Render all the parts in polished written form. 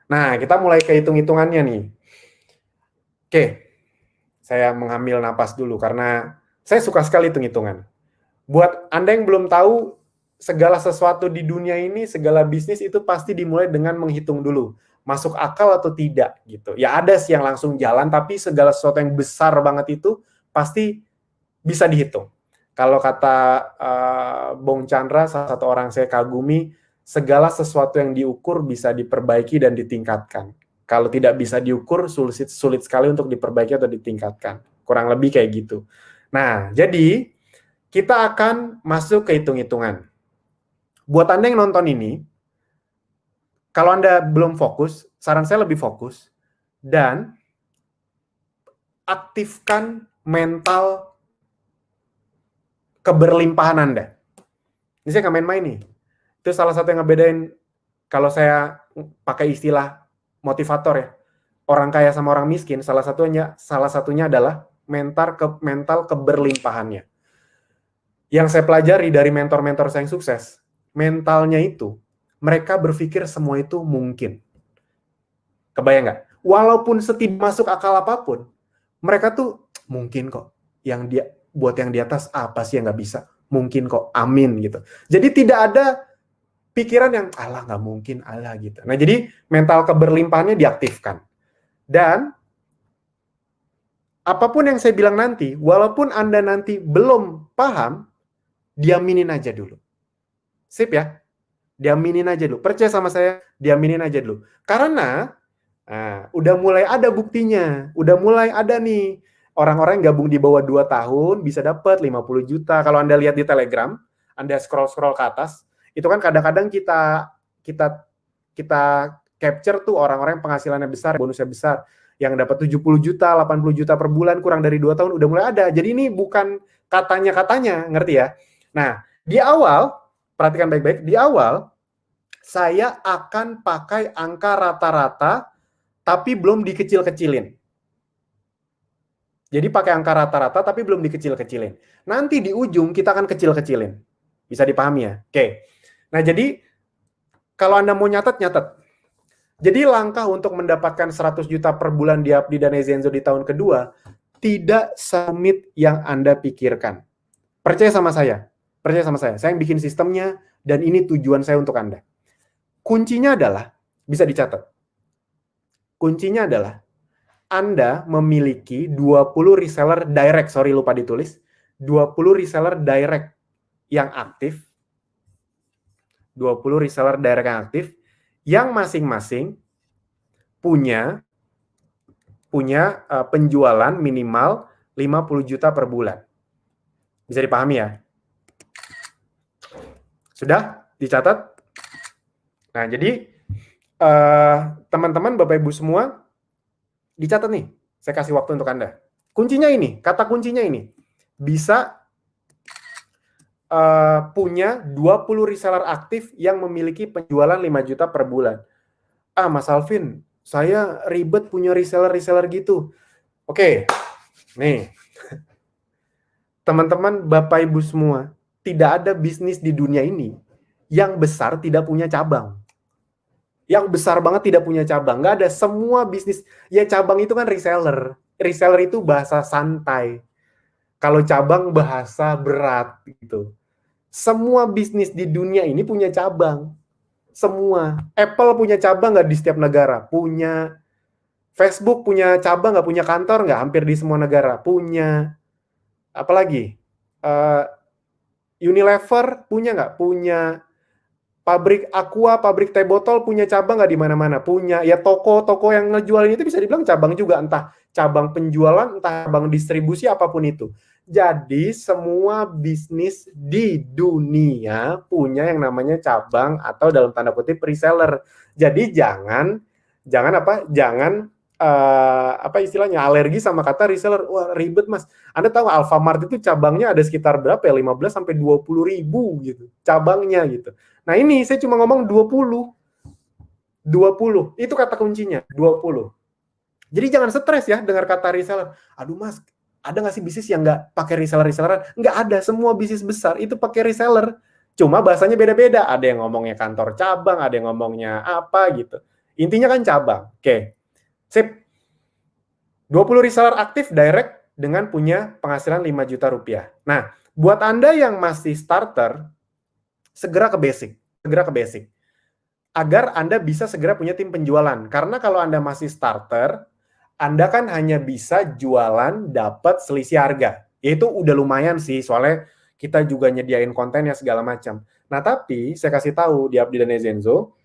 Nah, kita mulai ke hitung-hitungannya nih. Oke, saya mengambil napas dulu karena saya suka sekali hitung-hitungan. Buat Anda yang belum tahu, segala sesuatu di dunia ini, segala bisnis itu pasti dimulai dengan menghitung dulu. Masuk akal atau tidak gitu. Ya ada sih yang langsung jalan, tapi segala sesuatu yang besar banget itu pasti bisa dihitung. Kalau kata Bung Chandra, salah satu orang saya kagumi, segala sesuatu yang diukur bisa diperbaiki dan ditingkatkan. Kalau tidak bisa diukur, sulit sekali untuk diperbaiki atau ditingkatkan. Kurang lebih kayak gitu. Nah, jadi kita akan masuk ke hitung-hitungan. Buat Anda yang nonton ini, kalau Anda belum fokus, saran saya lebih fokus dan aktifkan mental keberlimpahan Anda. Ini saya nggak main-main nih. Itu salah satu yang ngebedain kalau saya pakai istilah motivator ya. Orang kaya sama orang miskin, salah satunya adalah mental keberlimpahannya. Yang saya pelajari dari mentor-mentor saya yang sukses, mentalnya itu, mereka berpikir semua itu mungkin. Kebayang nggak? Walaupun setidak masuk akal apapun, mereka tuh mungkin kok. Buat yang di atas apa sih yang nggak bisa? Mungkin kok, amin gitu. Jadi tidak ada pikiran yang Allah nggak mungkin, Allah gitu. Nah jadi mental keberlimpahannya diaktifkan. Dan apapun yang saya bilang nanti, walaupun Anda nanti belum paham, diaminin aja dulu. Sip ya? Diaminin aja dulu. Percaya sama saya, diaminin aja dulu. Karena udah mulai ada buktinya. Udah mulai ada nih. Orang-orang yang gabung di bawah 2 tahun bisa dapat 50 juta. Kalau Anda lihat di Telegram, Anda scroll-scroll ke atas, itu kan kadang-kadang kita capture tuh orang-orang yang penghasilannya besar, bonusnya besar, yang dapat 70 juta, 80 juta per bulan, kurang dari 2 tahun udah mulai ada. Jadi ini bukan katanya-katanya, ngerti ya? Nah, di awal, perhatikan baik-baik, di awal saya akan pakai angka rata-rata tapi belum dikecil-kecilin. Jadi pakai angka rata-rata tapi belum dikecil-kecilin. Nanti di ujung kita akan kecil-kecilin. Bisa dipahami ya? Oke. Nah, jadi kalau Anda mau nyatet. Jadi langkah untuk mendapatkan 100 juta per bulan di Dana Zenzo di tahun kedua tidak serumit yang Anda pikirkan. Percaya sama saya. Saya yang bikin sistemnya dan ini tujuan saya untuk Anda. Kuncinya adalah, bisa dicatat. Kuncinya adalah Anda memiliki 20 reseller direct, 20 reseller direct yang aktif, 20 reseller direct yang aktif, yang masing-masing punya penjualan minimal 50 juta per bulan. Bisa dipahami ya? Sudah dicatat? Nah, jadi teman-teman, Bapak Ibu semua, dicatat nih. Saya kasih waktu untuk Anda. Kuncinya ini, kata kuncinya ini. Bisa punya 20 reseller aktif yang memiliki penjualan 5 juta per bulan. Mas Alvin, saya ribet punya reseller gitu. Oke, nih. Teman-teman, Bapak Ibu semua, tidak ada bisnis di dunia ini yang besar tidak punya cabang. Yang besar banget tidak punya cabang. Nggak ada. Semua bisnis, ya cabang itu kan reseller. Reseller itu bahasa santai. Kalau cabang bahasa berat gitu. Semua bisnis di dunia ini punya cabang. Semua. Apple punya cabang nggak di setiap negara? Punya. Facebook punya cabang nggak? Punya kantor nggak? Hampir di semua negara. Punya. Apalagi? Unilever punya nggak? Punya. Pabrik Aqua, pabrik teh botol punya cabang nggak di mana-mana? Punya. Ya toko-toko yang ngejualin itu bisa dibilang cabang juga. Entah cabang penjualan, entah cabang distribusi, apapun itu. Jadi semua bisnis di dunia punya yang namanya cabang atau dalam tanda kutip reseller. Jadi jangan apa istilahnya alergi sama kata reseller. Wah ribet mas. Anda tahu Alfamart itu cabangnya ada sekitar berapa ya? 15 sampai 20 ribu gitu cabangnya gitu. Nah ini saya cuma ngomong 20. Itu kata kuncinya 20. Jadi jangan stres ya dengar kata reseller. Aduh mas, ada nggak sih bisnis yang nggak pakai reseller-reselleran? Nggak ada, semua bisnis besar itu pakai reseller. Cuma bahasanya beda-beda. Ada yang ngomongnya kantor cabang, ada yang ngomongnya apa gitu. Intinya kan cabang. Oke. Sip. 20 reseller aktif direct dengan punya penghasilan 5 juta rupiah. Nah, buat Anda yang masih starter, segera ke basic. Segera ke basic. Agar Anda bisa segera punya tim penjualan. Karena kalau Anda masih starter, Anda kan hanya bisa jualan dapat selisih harga. Yaitu udah lumayan sih, soalnya kita juga nyediain konten ya segala macam. Nah, tapi saya kasih tahu di Abdi dan Ezenzo,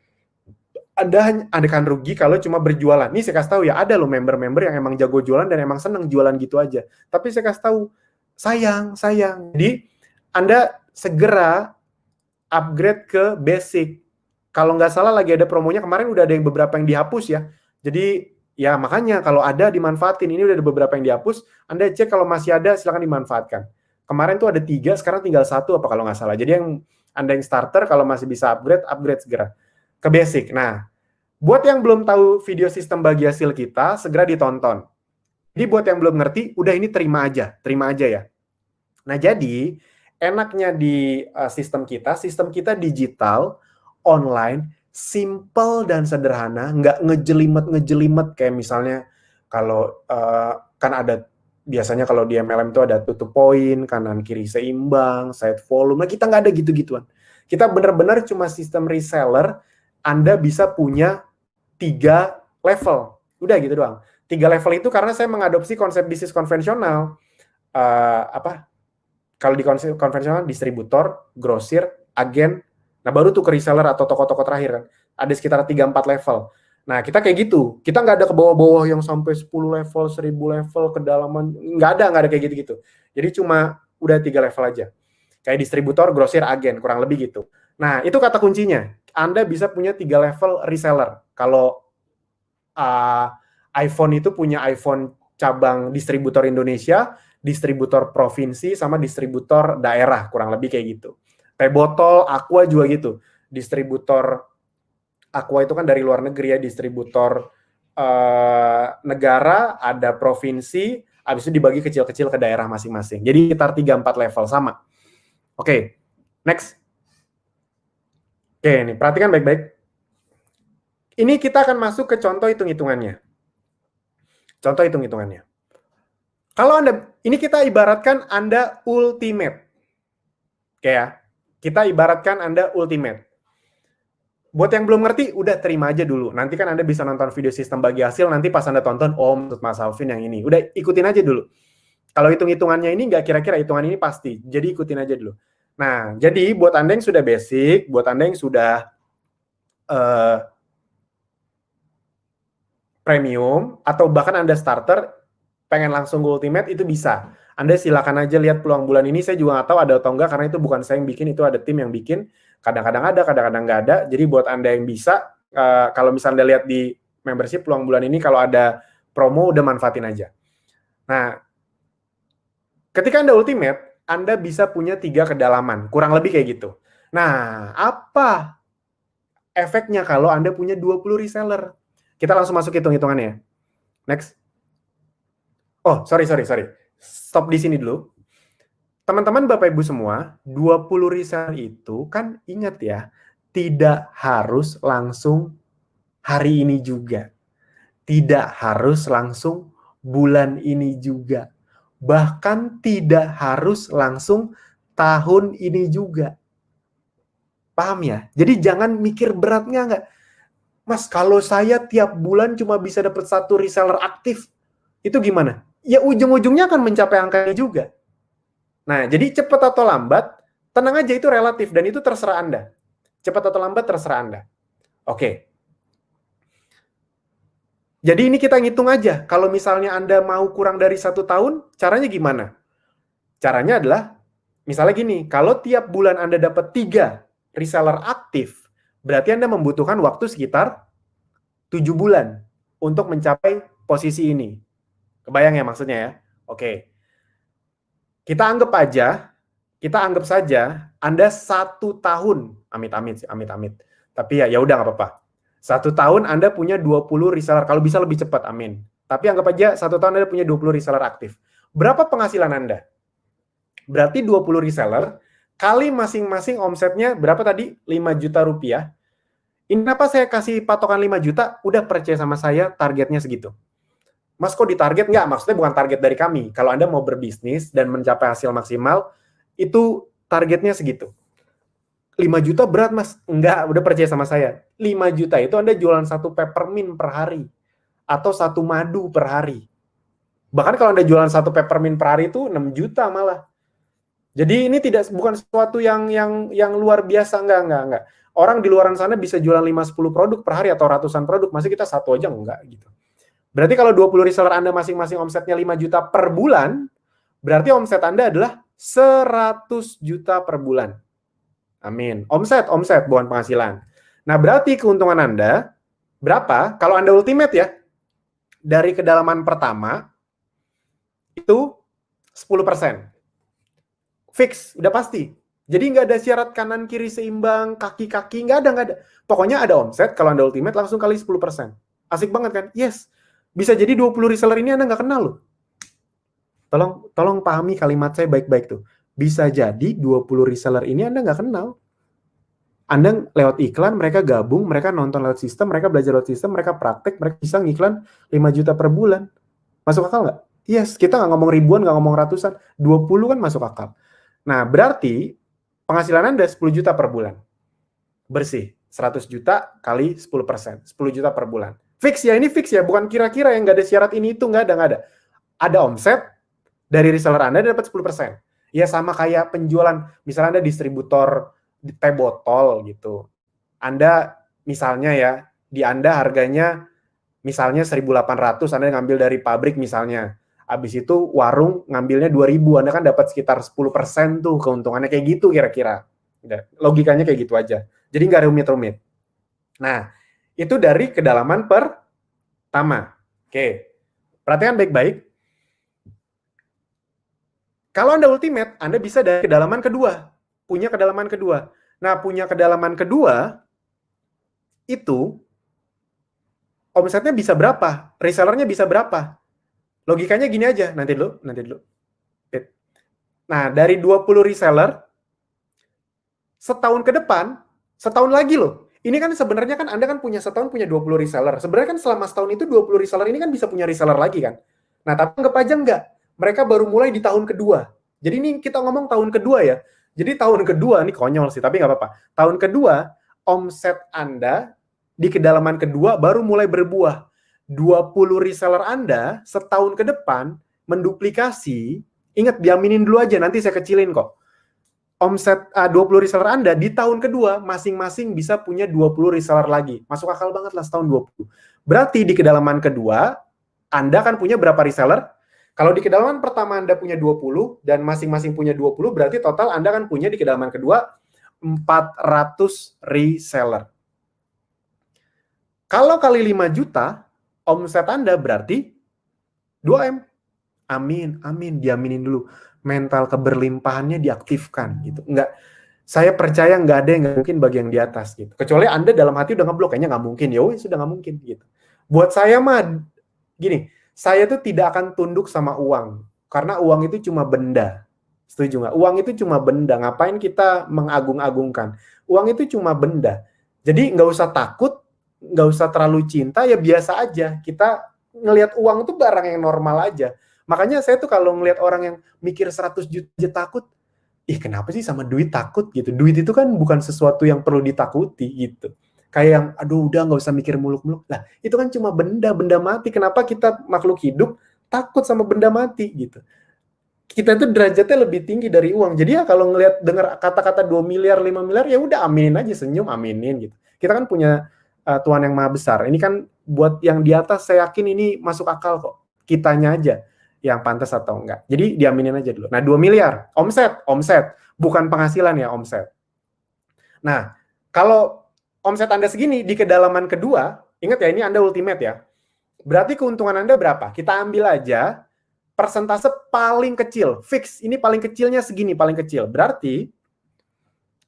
Anda akan rugi kalau cuma berjualan. Nih saya kasih tahu ya, ada loh member-member yang emang jago jualan dan emang seneng jualan gitu aja. Tapi saya kasih tahu, sayang. Jadi, Anda segera upgrade ke basic. Kalau nggak salah lagi ada promonya, kemarin udah ada yang beberapa yang dihapus ya. Jadi, ya makanya kalau ada dimanfaatin. Ini udah ada beberapa yang dihapus, Anda cek kalau masih ada, silakan dimanfaatkan. Kemarin tuh ada 3, sekarang tinggal 1 apa kalau nggak salah. Jadi yang Anda yang starter, kalau masih bisa upgrade segera ke basic. Nah, buat yang belum tahu video sistem bagi hasil kita, segera ditonton. Jadi buat yang belum ngerti, udah ini terima aja ya. Nah, jadi enaknya di sistem kita digital, online, simple dan sederhana, nggak ngejelimet kayak misalnya kalau kan ada biasanya kalau di MLM itu ada tutup poin, kanan kiri seimbang, side volume. Nah, kita nggak ada gitu-gituan. Kita benar-benar cuma sistem reseller, Anda bisa punya 3 level. Udah gitu doang. 3 level itu karena saya mengadopsi konsep bisnis konvensional. Kalau di konsep konvensional, distributor, grosir, agen, nah baru tuh ke reseller atau toko-toko terakhir kan. Ada sekitar 3-4 level. Nah, kita kayak gitu. Kita nggak ada ke bawah-bawah yang sampai 10 level, 1000 level, kedalaman. Nggak ada kayak gitu-gitu. Jadi cuma udah 3 level aja. Kayak distributor, grosir, agen, kurang lebih gitu. Nah, itu kata kuncinya. Anda bisa punya 3 level reseller. Kalau iPhone itu punya iPhone cabang distributor Indonesia, distributor provinsi, sama distributor daerah, kurang lebih kayak gitu. Teh botol, Aqua juga gitu. Distributor Aqua itu kan dari luar negeri ya, distributor negara, ada provinsi, habis itu dibagi kecil-kecil ke daerah masing-masing. Jadi sekitar 3-4 level, sama. Oke, next. Oke, nih perhatikan baik-baik. Ini kita akan masuk ke contoh hitung-hitungannya. Kalau Anda, ini kita ibaratkan Anda ultimate. Oke ya, kita ibaratkan Anda ultimate. Buat yang belum ngerti, udah terima aja dulu. Nanti kan Anda bisa nonton video sistem bagi hasil, nanti pas Anda tonton, oh maksud Mas Alvin yang ini. Udah ikutin aja dulu. Kalau hitung-hitungannya ini nggak kira-kira hitungan ini pasti, jadi ikutin aja dulu. Nah, jadi buat Anda yang sudah basic, buat Anda yang sudah premium, atau bahkan Anda starter, pengen langsung ke ultimate, itu bisa. Anda silakan aja lihat peluang bulan ini, saya juga nggak tahu ada atau enggak, karena itu bukan saya yang bikin, itu ada tim yang bikin. Kadang-kadang ada, kadang-kadang nggak ada. Jadi buat Anda yang bisa, kalau misalnya Anda lihat di membership peluang bulan ini, kalau ada promo, udah manfaatin aja. Nah, ketika Anda ultimate, Anda bisa punya 3 kedalaman, kurang lebih kayak gitu. Nah, apa efeknya kalau Anda punya 20 reseller? Kita langsung masuk hitung-hitungannya. Next. Oh, sorry. Stop di sini dulu. Teman-teman Bapak Ibu semua, 20 reseller itu kan ingat ya, tidak harus langsung hari ini juga. Tidak harus langsung bulan ini juga. Bahkan tidak harus langsung tahun ini juga. Paham ya? Jadi jangan mikir beratnya nggak. Mas, kalau saya tiap bulan cuma bisa dapat 1 reseller aktif, itu gimana? Ya ujung-ujungnya akan mencapai angka ini juga. Nah, jadi cepat atau lambat, tenang aja, itu relatif dan itu terserah Anda. Cepat atau lambat terserah Anda. Oke. Jadi ini kita ngitung aja. Kalau misalnya Anda mau kurang dari 1 tahun, caranya gimana? Caranya adalah, misalnya gini, kalau tiap bulan Anda dapat 3 reseller aktif, berarti Anda membutuhkan waktu sekitar 7 bulan untuk mencapai posisi ini. Kebayang ya maksudnya ya? Oke. Kita anggap saja Anda 1 tahun, amit-amit. Tapi ya udah nggak apa-apa. 1 tahun Anda punya 20 reseller, kalau bisa lebih cepat, amin. Tapi anggap aja 1 tahun Anda punya 20 reseller aktif. Berapa penghasilan Anda? Berarti 20 reseller kali masing-masing omsetnya berapa tadi? 5 juta rupiah. Ini kenapa saya kasih patokan 5 juta? Udah percaya sama saya, targetnya segitu. Mas kok ditarget? Nggak, maksudnya bukan target dari kami. Kalau Anda mau berbisnis dan mencapai hasil maksimal, itu targetnya segitu. 5 juta berat mas? Enggak, udah percaya sama saya. 5 juta itu Anda jualan 1 peppermint per hari. Atau 1 madu per hari. Bahkan kalau Anda jualan 1 peppermint per hari itu 6 juta malah. Jadi ini bukan sesuatu yang luar biasa, enggak. Orang di luar sana bisa jualan 5-10 produk per hari atau ratusan produk, masih kita satu aja enggak gitu. Berarti kalau 20 reseller Anda masing-masing omsetnya 5 juta per bulan, berarti omset Anda adalah 100 juta per bulan. Amin. Omset, bukan penghasilan. Nah, berarti keuntungan Anda berapa? Kalau Anda ultimate ya, dari kedalaman pertama, itu 10%. Fix, udah pasti. Jadi nggak ada syarat kanan kiri seimbang, kaki-kaki, nggak ada. Pokoknya ada omset, kalau Anda ultimate langsung kali 10%. Asik banget kan? Yes. Bisa jadi 20 reseller ini Anda nggak kenal loh. Tolong pahami kalimat saya baik-baik tuh. Bisa jadi 20 reseller ini Anda nggak kenal. Anda lewat iklan, mereka gabung, mereka nonton lewat sistem, mereka belajar lewat sistem, mereka praktek, mereka bisa ngiklan 5 juta per bulan. Masuk akal nggak? Yes, kita nggak ngomong ribuan, nggak ngomong ratusan. 20 kan masuk akal. Nah, berarti penghasilan Anda 10 juta per bulan. Bersih. 100 juta kali 10%. 10 juta per bulan. Fix ya, ini fix ya. Bukan kira-kira yang nggak ada syarat ini itu, nggak ada. Ada omset, dari reseller Anda dapat 10%. Ya sama kayak penjualan, misalnya Anda distributor teh botol gitu. Anda misalnya ya, di Anda harganya misalnya 1.800, Anda ngambil dari pabrik misalnya. Habis itu warung ngambilnya 2.000, Anda kan dapat sekitar 10% tuh keuntungannya, kayak gitu kira-kira. Logikanya kayak gitu aja. Jadi nggak rumit-rumit. Nah, itu dari kedalaman pertama. Oke, perhatikan baik-baik. Kalau Anda ultimate, Anda bisa dari kedalaman kedua. Punya kedalaman kedua. Nah, punya kedalaman kedua, itu omsetnya bisa berapa? Resellernya bisa berapa? Logikanya gini aja, nanti dulu. Nah, dari 20 reseller, setahun ke depan, setahun lagi loh. Ini kan sebenarnya kan Anda kan punya setahun punya 20 reseller. Sebenarnya kan selama setahun itu 20 reseller ini kan bisa punya reseller lagi kan. Nah, tapi anggap aja enggak. Mereka baru mulai di tahun kedua. Jadi ini kita ngomong tahun kedua ya. Jadi tahun kedua, ini konyol sih, tapi nggak apa-apa. Tahun kedua, omset Anda di kedalaman kedua baru mulai berbuah. 20 reseller Anda setahun ke depan menduplikasi, ingat diaminin dulu aja, nanti saya kecilin kok. Omset 20 reseller Anda di tahun kedua masing-masing bisa punya 20 reseller lagi. Masuk akal banget lah setahun 20. Berarti di kedalaman kedua, Anda kan punya berapa reseller? Kalau di kedalaman pertama Anda punya 20 dan masing-masing punya 20, berarti total Anda kan punya di kedalaman kedua 400 reseller. Kalau kali 5 juta, omset Anda berarti 2M. Amin, diaminin dulu. Mental keberlimpahannya diaktifkan gitu. Enggak, saya percaya nggak ada yang nggak mungkin bagi yang di atas gitu. Kecuali Anda dalam hati udah ngeblok, kayaknya nggak mungkin. Ya sudah nggak mungkin gitu. Buat saya mah gini, saya tuh tidak akan tunduk sama uang. Karena uang itu cuma benda. Setuju nggak? Uang itu cuma benda. Ngapain kita mengagung-agungkan? Uang itu cuma benda. Jadi nggak usah takut, nggak usah terlalu cinta, ya biasa aja. Kita ngelihat uang itu barang yang normal aja. Makanya saya tuh kalau ngelihat orang yang mikir 100 juta aja takut, kenapa sih sama duit takut gitu? Duit itu kan bukan sesuatu yang perlu ditakuti gitu. Kayak yang, aduh udah nggak usah mikir muluk-muluk. Lah, itu kan cuma benda mati. Kenapa kita makhluk hidup takut sama benda mati gitu? Kita itu derajatnya lebih tinggi dari uang. Jadi ya kalau ngelihat dengar kata-kata 2 miliar, 5 miliar, ya udah aminin aja, senyum, aminin gitu. Kita kan punya Tuhan yang Maha Besar. Ini kan buat yang di atas, saya yakin ini masuk akal kok. Kitanya aja yang pantas atau enggak. Jadi diaminin aja dulu. Nah, 2 miliar, omset. Bukan penghasilan ya, omset. Nah, kalau omset Anda segini, di kedalaman kedua, ingat ya, ini Anda ultimate ya. Berarti keuntungan Anda berapa? Kita ambil aja persentase paling kecil, fix. Ini paling kecilnya segini, paling kecil. Berarti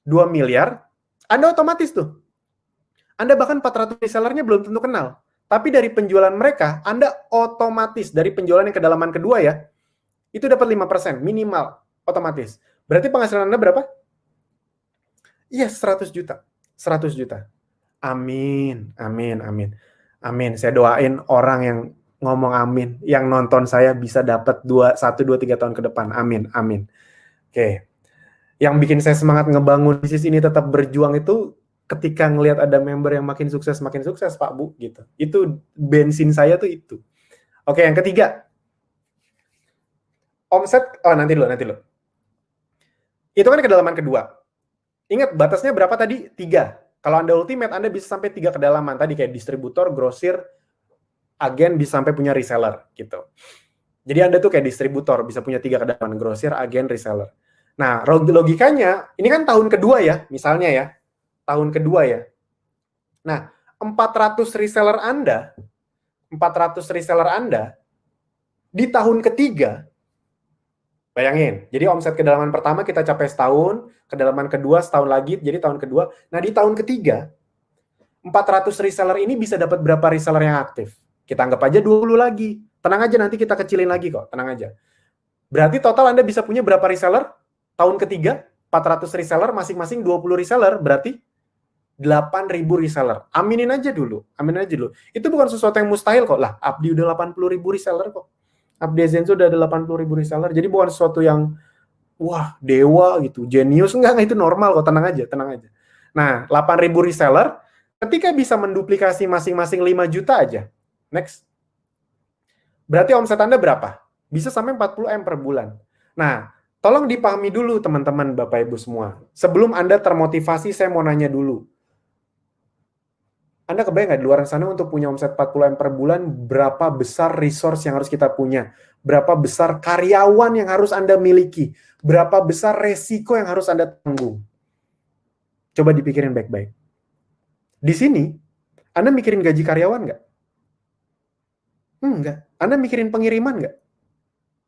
2 miliar, Anda otomatis tuh. Anda bahkan 400 resellernya belum tentu kenal. Tapi dari penjualan mereka, Anda otomatis dari penjualan yang kedalaman kedua ya, itu dapat 5% minimal, otomatis. Berarti penghasilan Anda berapa? Iya, 100 juta. 100 juta. Amin, amin, amin. Amin. Saya doain orang yang ngomong amin, yang nonton saya bisa dapat 1, 2, 3 tahun ke depan. Amin, amin. Oke. Yang bikin saya semangat ngebangun bisnis ini tetap berjuang itu ketika ngelihat ada member yang makin sukses, Pak Bu, gitu. Itu bensin saya tuh itu. Oke, yang ketiga. Omset, nanti dulu. Itu kan kedalaman kedua. Ingat, batasnya berapa tadi? 3. Kalau Anda ultimate, Anda bisa sampai 3 kedalaman. Tadi kayak distributor, grosir, agen, bisa sampai punya reseller, gitu. Jadi Anda tuh kayak distributor, bisa punya 3 kedalaman, grosir, agen, reseller. Nah, logikanya, ini kan tahun kedua ya, misalnya ya. Tahun kedua ya. Nah, 400 reseller Anda di tahun ketiga, bayangin, jadi omset kedalaman pertama kita capai setahun, kedalaman kedua setahun lagi, jadi tahun kedua. Nah, di tahun ketiga, 400 reseller ini bisa dapat berapa reseller yang aktif? Kita anggap aja 20 lagi. Tenang aja, nanti kita kecilin lagi kok, tenang aja. Berarti total Anda bisa punya berapa reseller? Tahun ketiga, 400 reseller, masing-masing 20 reseller, berarti 8.000 reseller. Aminin aja dulu. Itu bukan sesuatu yang mustahil kok. Lah, Abdi udah 80.000 reseller kok. Abdi Zenzo udah ada 80.000 reseller. Jadi bukan sesuatu yang wah, dewa gitu, jenius. Enggak, itu normal kok, tenang aja. Nah, 8.000 reseller, ketika bisa menduplikasi masing-masing 5 juta aja. Next. Berarti omset Anda berapa? Bisa sampai 40M per bulan. Nah, tolong dipahami dulu teman-teman, Bapak Ibu semua. Sebelum Anda termotivasi, saya mau nanya dulu. Anda kebayang nggak di luar sana untuk punya omset 40M per bulan, berapa besar resource yang harus kita punya? Berapa besar karyawan yang harus Anda miliki? Berapa besar resiko yang harus Anda tanggung? Coba dipikirin baik-baik. Di sini, Anda mikirin gaji karyawan nggak? Enggak. Anda mikirin pengiriman nggak?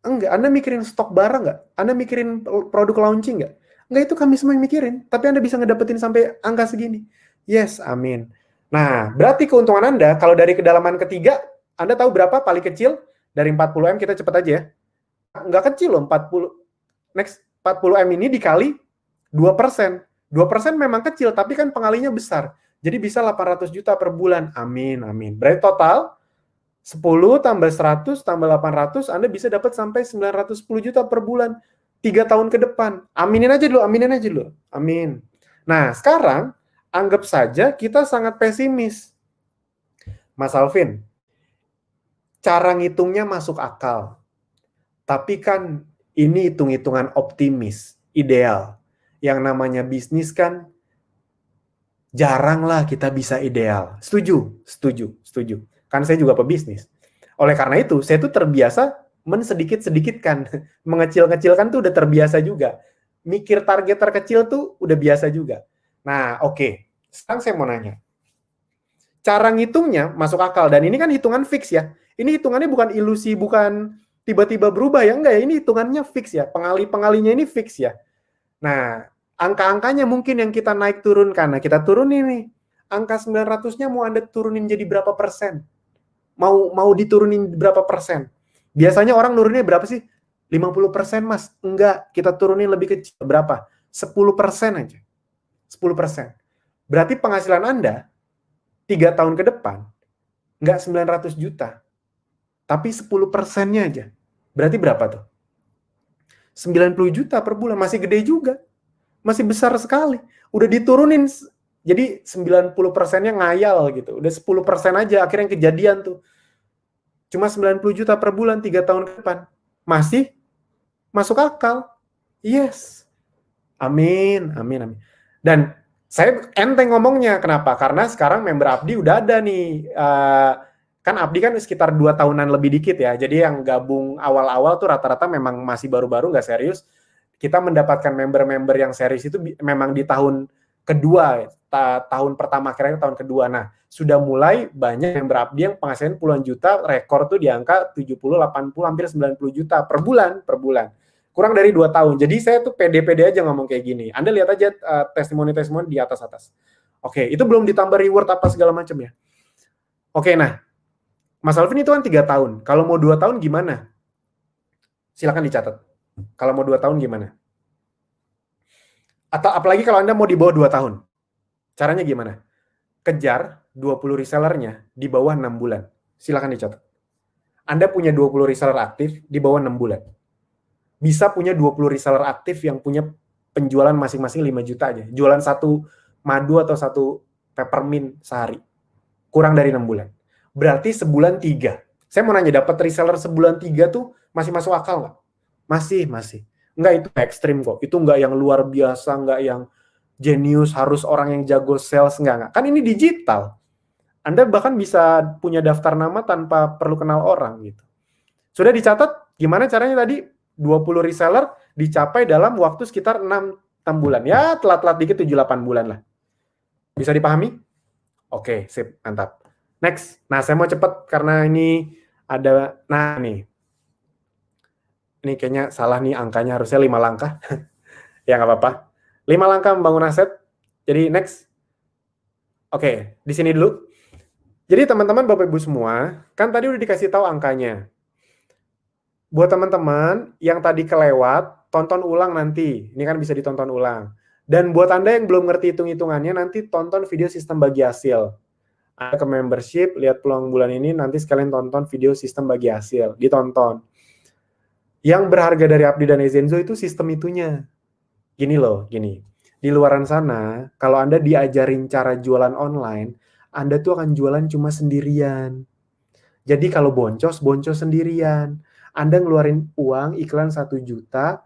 Enggak. Anda mikirin stok barang nggak? Anda mikirin produk launching nggak? Enggak, itu kami semua yang mikirin. Tapi Anda bisa ngedapetin sampai angka segini. Yes, amin. Nah, berarti keuntungan Anda, kalau dari kedalaman ketiga, Anda tahu berapa paling kecil? Dari 40M, kita cepat aja ya. Nggak kecil loh, 40M ini dikali 2%. 2% memang kecil, tapi kan pengalinya besar. Jadi bisa 800 juta per bulan. Amin, amin. Berarti total 10 tambah 100 tambah 800, Anda bisa dapat sampai 910 juta per bulan. 3 tahun ke depan. Aminin aja dulu. Amin. Nah, sekarang anggap saja kita sangat pesimis. Mas Alvin, cara ngitungnya masuk akal. Tapi kan ini hitung-hitungan optimis, ideal. Yang namanya bisnis kan jaranglah kita bisa ideal. Setuju. Kan saya juga pebisnis. Oleh karena itu, saya tuh terbiasa mensedikit-sedikitkan. Mengecil-kecilkan tuh udah terbiasa juga. Mikir target terkecil tuh udah biasa juga. Nah, oke. Sekarang saya mau nanya. Cara ngitungnya masuk akal. Dan ini kan hitungan fix ya. Ini hitungannya bukan ilusi, bukan tiba-tiba berubah ya. Enggak ya, ini hitungannya fix ya. Pengali-pengalinya ini fix ya. Nah, angka-angkanya mungkin yang kita naik turunkan. Nah, kita turunin nih. Angka 900-nya mau Anda turunin jadi berapa persen? Mau diturunin berapa persen? Biasanya orang nurunnya berapa sih? 50% Mas. Enggak, kita turunin lebih kecil. Berapa? 10% aja. 10%. Berarti penghasilan Anda 3 tahun ke depan enggak 900 juta. Tapi 10%-nya aja. Berarti berapa tuh? 90 juta per bulan. Masih gede juga. Masih besar sekali. Udah diturunin, jadi 90%-nya ngayal gitu. Udah 10% aja akhirnya yang kejadian tuh. Cuma 90 juta per bulan 3 tahun ke depan. Masih masuk akal. Yes. Amin. Dan saya enteng ngomongnya. Kenapa? Karena sekarang member Abdi udah ada nih. Kan Abdi kan sekitar 2 tahunan lebih dikit ya. Jadi yang gabung awal-awal tuh rata-rata memang masih baru-baru, nggak serius. Kita mendapatkan member-member yang serius itu memang di tahun kedua, tahun pertama akhirnya tahun kedua. Nah, sudah mulai banyak member Abdi yang penghasilan puluhan juta, rekor tuh di angka 70, 80, hampir 90 juta per bulan. Kurang dari 2 tahun. Jadi saya tuh pede-pede aja ngomong kayak gini. Anda lihat aja testimoni-testimoni di atas-atas. Oke, itu belum ditambah reward apa segala macam ya. Oke, nah, Mas Alvin itu kan 3 tahun. Kalau mau 2 tahun gimana? Silakan dicatat. Kalau mau 2 tahun gimana? Atau apalagi kalau Anda mau di bawah 2 tahun. Caranya gimana? kejar 20 resellernya di bawah 6 bulan. Silakan dicatat. Anda punya 20 reseller aktif di bawah 6 bulan. Bisa punya 20 reseller aktif yang punya penjualan masing-masing 5 juta aja. Jualan satu madu atau satu peppermint sehari. Kurang dari 6 bulan. Berarti sebulan 3. Saya mau nanya, dapat reseller sebulan 3 tuh masih masuk akal nggak? Masih. Enggak, itu ekstrim kok. Itu enggak yang luar biasa, enggak yang jenius, harus orang yang jago sales, enggak. Kan ini digital. Anda bahkan bisa punya daftar nama tanpa perlu kenal orang gitu. Sudah dicatat gimana caranya tadi? 20 reseller dicapai dalam waktu sekitar 6 bulan. Ya, telat-telat dikit 7-8 bulan lah. Bisa dipahami? Oke, sip, mantap. Next. Nah, saya mau cepat karena ini ada, nah nih. Ini kayaknya salah nih angkanya, harusnya 5 langkah. Ya, nggak apa-apa. 5 langkah membangun aset. Jadi, next. Oke, di sini dulu. Jadi, teman-teman, Bapak Ibu semua, kan tadi udah dikasih tahu angkanya. Buat teman-teman yang tadi kelewat, tonton ulang nanti. Ini kan bisa ditonton ulang. Dan buat Anda yang belum ngerti hitung-hitungannya, nanti tonton video sistem bagi hasil. Anda ke membership, lihat peluang bulan ini, nanti sekalian tonton video sistem bagi hasil. Ditonton. Yang berharga dari Abdi dan Ezenzo itu sistem itunya. Gini loh, gini. Di luaran sana, kalau Anda diajarin cara jualan online, Anda tuh akan jualan cuma sendirian. Jadi kalau boncos sendirian. Anda ngeluarin uang iklan 1 juta,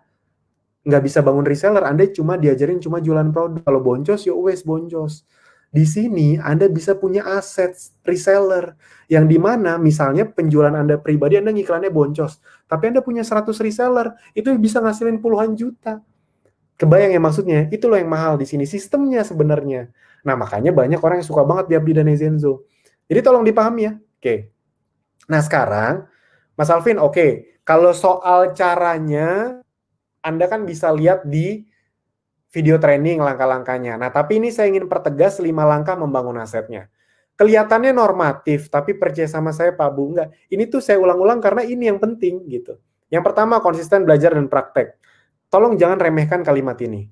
nggak bisa bangun reseller, Anda cuma diajarin cuma jualan produk. Kalau boncos, ya wes boncos. Di sini Anda bisa punya aset reseller, yang dimana misalnya penjualan Anda pribadi, Anda ngiklannya boncos, tapi Anda punya 100 reseller, itu bisa ngasilin puluhan juta. Kebayang ya maksudnya? Itu loh yang mahal di sini, sistemnya sebenarnya. Nah, makanya banyak orang yang suka banget di Abdi dan Ezenzo. Jadi tolong dipahami ya. Oke. Nah, sekarang Mas Alvin, oke. Kalau soal caranya, Anda kan bisa lihat di video training langkah-langkahnya. Nah, tapi ini saya ingin pertegas 5 langkah membangun asetnya. Kelihatannya normatif, tapi percaya sama saya Pak Bu, enggak. Ini tuh saya ulang-ulang karena ini yang penting gitu. Yang pertama, konsisten belajar dan praktek. Tolong jangan remehkan kalimat ini.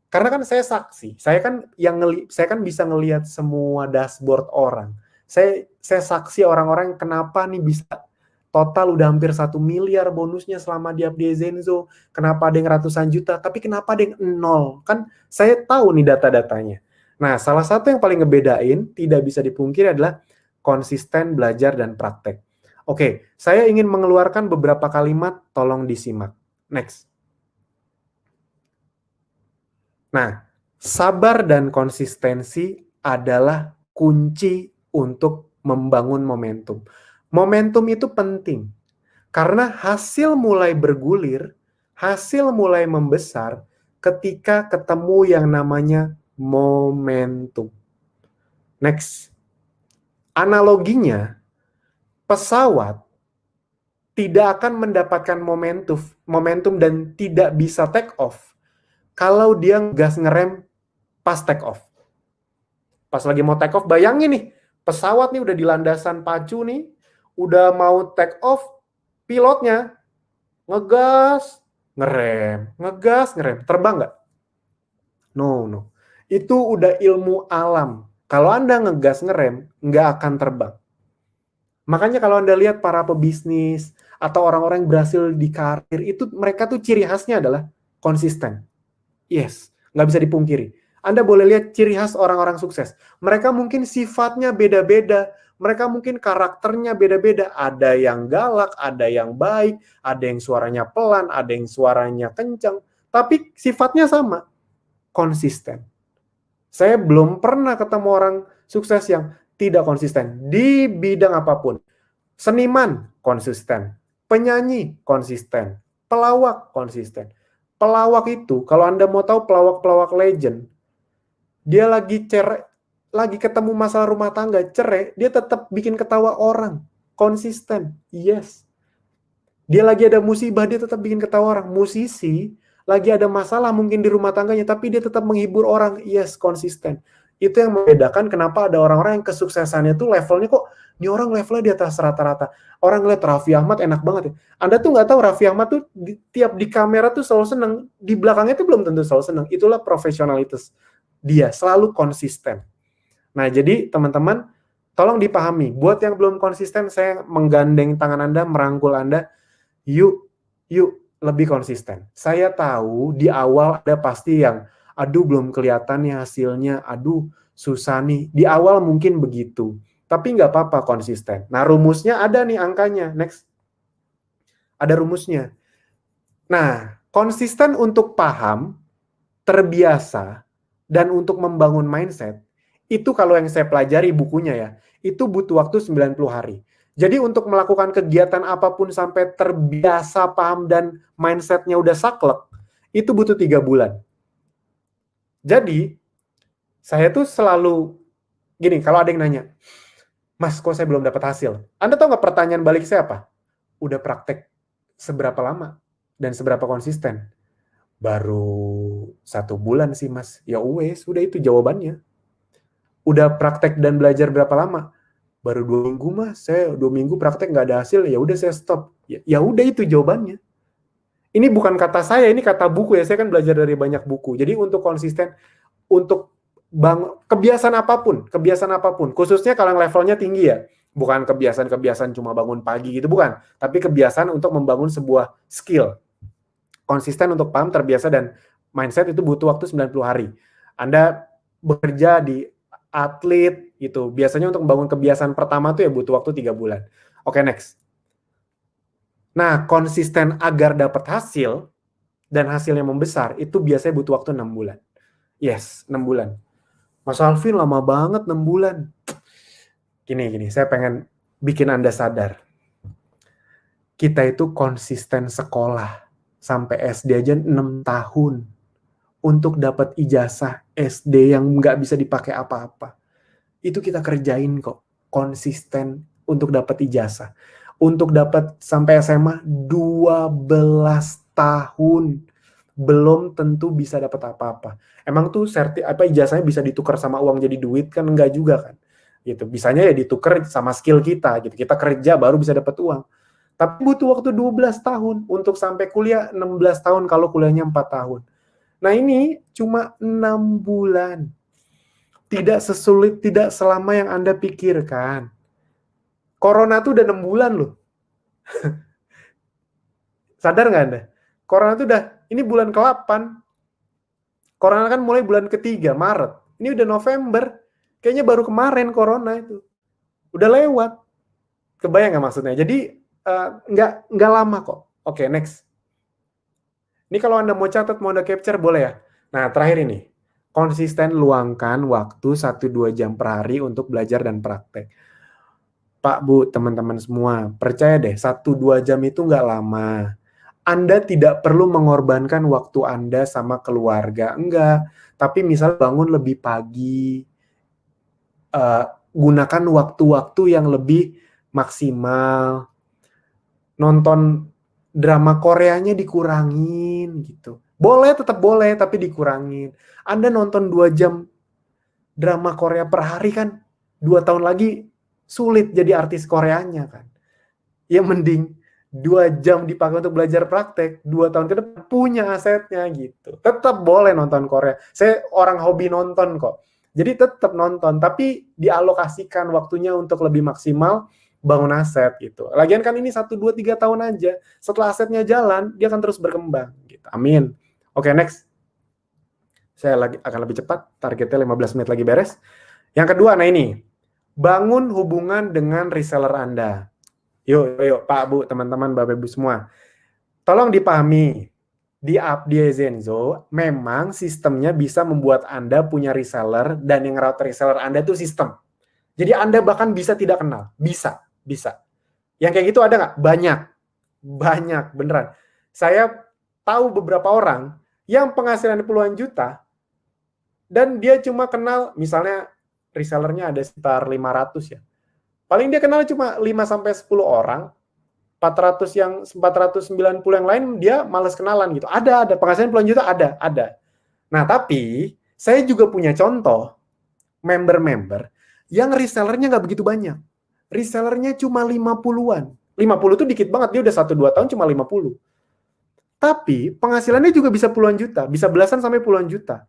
Karena kan saya saksi, saya kan bisa ngelihat semua dashboard orang. Saya saksi orang-orang kenapa nih bisa total udah hampir 1 miliar bonusnya selama di Abdi Ezenzo. Kenapa ada yang ratusan juta, tapi kenapa ada yang 0? Kan saya tahu nih data-datanya. Nah, salah satu yang paling ngebedain, tidak bisa dipungkiri adalah konsisten belajar dan praktek. Oke, saya ingin mengeluarkan beberapa kalimat, tolong disimak. Next. Nah, sabar dan konsistensi adalah kunci untuk membangun momentum. Momentum itu penting, karena hasil mulai bergulir, hasil mulai membesar ketika ketemu yang namanya momentum. Next. Analoginya, pesawat tidak akan mendapatkan momentum dan tidak bisa take off kalau dia gas ngerem pas take off. Pas lagi mau take off, bayangin nih, pesawat nih udah di landasan pacu nih, udah mau take off, pilotnya ngegas, ngerem, terbang nggak? No. Itu udah ilmu alam. Kalau Anda ngegas ngerem, nggak akan terbang. Makanya kalau Anda lihat para pebisnis atau orang-orang yang berhasil di karir, itu mereka tuh ciri khasnya adalah konsisten. Yes, nggak bisa dipungkiri. Anda boleh lihat ciri khas orang-orang sukses. Mereka mungkin sifatnya beda-beda. Mereka mungkin karakternya beda-beda. Ada yang galak, ada yang baik, ada yang suaranya pelan, ada yang suaranya kencang. Tapi sifatnya sama. Konsisten. Saya belum pernah ketemu orang sukses yang tidak konsisten. Di bidang apapun. Seniman, konsisten. Penyanyi, konsisten. Pelawak, konsisten. Pelawak itu, kalau Anda mau tahu pelawak-pelawak legend, dia lagi ketemu masalah rumah tangga, cerai, dia tetap bikin ketawa orang. Konsisten. Yes. Dia lagi ada musibah, dia tetap bikin ketawa orang. Musisi, lagi ada masalah mungkin di rumah tangganya, tapi dia tetap menghibur orang. Yes, konsisten. Itu yang membedakan kenapa ada orang-orang yang kesuksesannya tuh levelnya kok, ini orang levelnya di atas rata-rata. Orang ngeliat Raffi Ahmad enak banget ya. Anda tuh nggak tahu Raffi Ahmad tuh tiap di kamera tuh selalu seneng. Di belakangnya tuh belum tentu selalu seneng. Itulah profesionalitas dia, selalu konsisten. Nah, jadi teman-teman, tolong dipahami. Buat yang belum konsisten, saya menggandeng tangan Anda, merangkul Anda. Yuk lebih konsisten. Saya tahu di awal ada pasti yang, aduh belum kelihatan nih hasilnya, aduh susah nih. Di awal mungkin begitu. Tapi nggak apa-apa konsisten. Nah, rumusnya ada nih angkanya. Next. Ada rumusnya. Nah, konsisten untuk paham, terbiasa, dan untuk membangun mindset, itu kalau yang saya pelajari bukunya ya, itu butuh waktu 90 hari. Jadi untuk melakukan kegiatan apapun sampai terbiasa paham dan mindsetnya udah saklek, itu butuh 3 bulan. Jadi, saya tuh selalu, gini, kalau ada yang nanya, Mas, kok saya belum dapat hasil? Anda tahu nggak pertanyaan balik saya apa? Udah praktek seberapa lama? Dan seberapa konsisten? Baru 1 bulan sih, Mas. Ya wes, udah itu jawabannya. Udah praktek dan belajar berapa lama? Baru 2 minggu, Mas. Saya 2 minggu praktek nggak ada hasil, ya udah saya stop. Ya udah itu jawabannya. Ini bukan kata saya, ini kata buku ya. Saya kan belajar dari banyak buku. Jadi untuk konsisten, untuk kebiasaan apapun, khususnya kalau levelnya tinggi ya. Bukan kebiasaan cuma bangun pagi gitu, bukan. Tapi kebiasaan untuk membangun sebuah skill. Konsisten untuk paham, terbiasa, dan mindset itu butuh waktu 90 hari. Anda bekerja di atlet gitu, biasanya untuk membangun kebiasaan pertama tuh ya butuh waktu 3 bulan. Oke, next. Nah, konsisten agar dapat hasil dan hasilnya membesar itu biasanya butuh waktu 6 bulan. Yes, 6 bulan. Mas Alvin lama banget 6 bulan. Gini, saya pengen bikin Anda sadar. Kita itu konsisten sekolah sampai SD aja 6 tahun untuk dapat ijazah SD yang nggak bisa dipakai apa-apa. Itu kita kerjain kok, konsisten untuk dapat ijazah. Untuk dapat sampai SMA 12 tahun. Belum tentu bisa dapat apa-apa. Emang tuh ijazahnya bisa ditukar sama uang jadi duit kan? Enggak juga kan. Gitu. Bisanya ya ditukar sama skill kita gitu. Kita kerja baru bisa dapat uang. Tapi butuh waktu 12 tahun untuk sampai kuliah 16 tahun kalau kuliahnya 4 tahun. Nah, ini cuma 6 bulan. Tidak sesulit, tidak selama yang Anda pikirkan. Corona tuh udah 6 bulan loh. Sadar nggak Anda? Corona tuh ini bulan ke-8. Corona kan mulai bulan ke-3, Maret. Ini udah November. Kayaknya baru kemarin Corona itu. Udah lewat. Kebayang nggak maksudnya? Jadi, nggak lama kok. Oke, next. Ini kalau Anda mau catat, mau Anda capture, boleh ya? Nah, terakhir ini. Konsisten luangkan waktu 1-2 jam per hari untuk belajar dan praktek. Pak, Bu, teman-teman semua, percaya deh, 1-2 jam itu nggak lama. Anda tidak perlu mengorbankan waktu Anda sama keluarga. Enggak. Tapi misal bangun lebih pagi, gunakan waktu-waktu yang lebih maksimal. Nonton drama Koreanya dikurangin gitu. Boleh, tetap boleh, tapi dikurangin. Anda nonton 2 jam drama Korea per hari kan, 2 tahun lagi sulit jadi artis Koreanya kan. Ya mending 2 jam dipakai untuk belajar praktek, 2 tahun ke depan punya asetnya gitu. Tetap boleh nonton Korea. Saya orang hobi nonton kok. Jadi tetap nonton, tapi dialokasikan waktunya untuk lebih maksimal bangun aset gitu. Lagian kan ini 1, 2, 3 tahun aja. Setelah asetnya jalan, dia akan terus berkembang gitu. Amin. Oke, next. Saya akan lebih cepat, targetnya 15 menit lagi beres. Yang kedua, nah ini. Bangun hubungan dengan reseller Anda. Yuk, Pak, Bu, teman-teman, Bapak, Ibu semua. Tolong dipahami, di Zenzo, memang sistemnya bisa membuat Anda punya reseller, dan yang ngerawat reseller Anda itu sistem. Jadi Anda bahkan bisa tidak kenal. Bisa. Yang kayak gitu ada nggak? Banyak, beneran. Saya tahu beberapa orang yang penghasilan puluhan juta, dan dia cuma kenal, misalnya resellernya ada sekitar 500 ya. Paling dia kenal cuma 5-10 orang, 490 yang lain dia malas kenalan gitu. Ada penghasilan puluhan juta, ada. Nah, tapi saya juga punya contoh member-member yang resellernya nggak begitu banyak. Resellernya cuma 50-an. 50 itu dikit banget, dia udah 1-2 tahun cuma 50. Tapi penghasilannya juga bisa puluhan juta, bisa belasan sampai puluhan juta.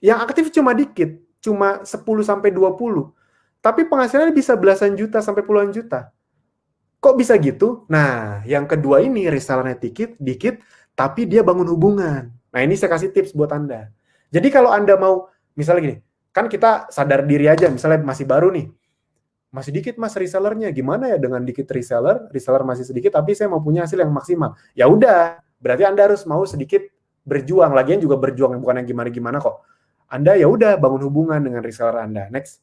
Yang aktif cuma dikit. cuma 10-20, tapi penghasilannya bisa belasan juta sampai puluhan juta. Kok bisa gitu? Nah, yang kedua ini resellernya dikit, tapi dia bangun hubungan. Nah, ini saya kasih tips buat Anda. Jadi kalau Anda mau, misalnya gini, kan kita sadar diri aja, misalnya masih baru nih, masih dikit mas resellernya, gimana ya dengan dikit reseller masih sedikit, tapi saya mau punya hasil yang maksimal. Ya udah, berarti Anda harus mau sedikit berjuang. Lagian juga berjuang, bukan yang gimana-gimana kok. Anda ya udah bangun hubungan dengan reseller Anda. Next.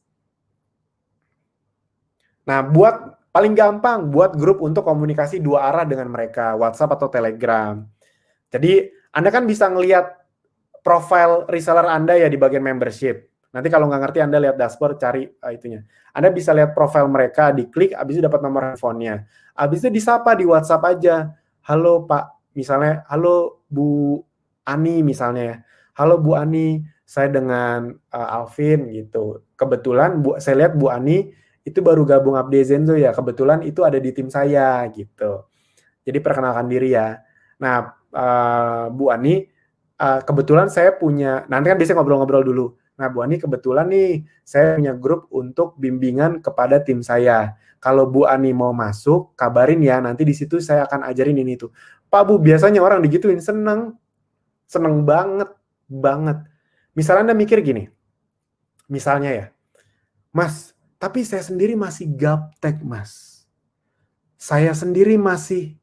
Nah, paling gampang buat grup untuk komunikasi dua arah dengan mereka, WhatsApp atau Telegram. Jadi Anda kan bisa ngelihat profile reseller Anda ya di bagian membership. Nanti kalau nggak ngerti Anda lihat dashboard, cari itunya. Anda bisa lihat profile mereka, diklik, habis itu dapat nomor handphonenya. Habis itu disapa di WhatsApp aja. Halo Pak, misalnya, halo Bu Ani misalnya ya. Halo Bu Ani, saya dengan Alvin gitu. Kebetulan saya lihat Bu Ani itu baru gabung Abdi Zenzo ya. Kebetulan itu ada di tim saya gitu. Jadi perkenalkan diri ya. Nah, Bu Ani, kebetulan saya punya, nanti kan biasanya ngobrol-ngobrol dulu. Nah, Bu Ani kebetulan nih, saya punya grup untuk bimbingan kepada tim saya. Kalau Bu Ani mau masuk, kabarin ya, nanti di situ saya akan ajarin ini tuh. Pak Bu, biasanya orang digituin seneng banget. Misalnya Anda mikir gini, misalnya ya, Mas, tapi saya sendiri masih gaptek, Mas. Saya sendiri masih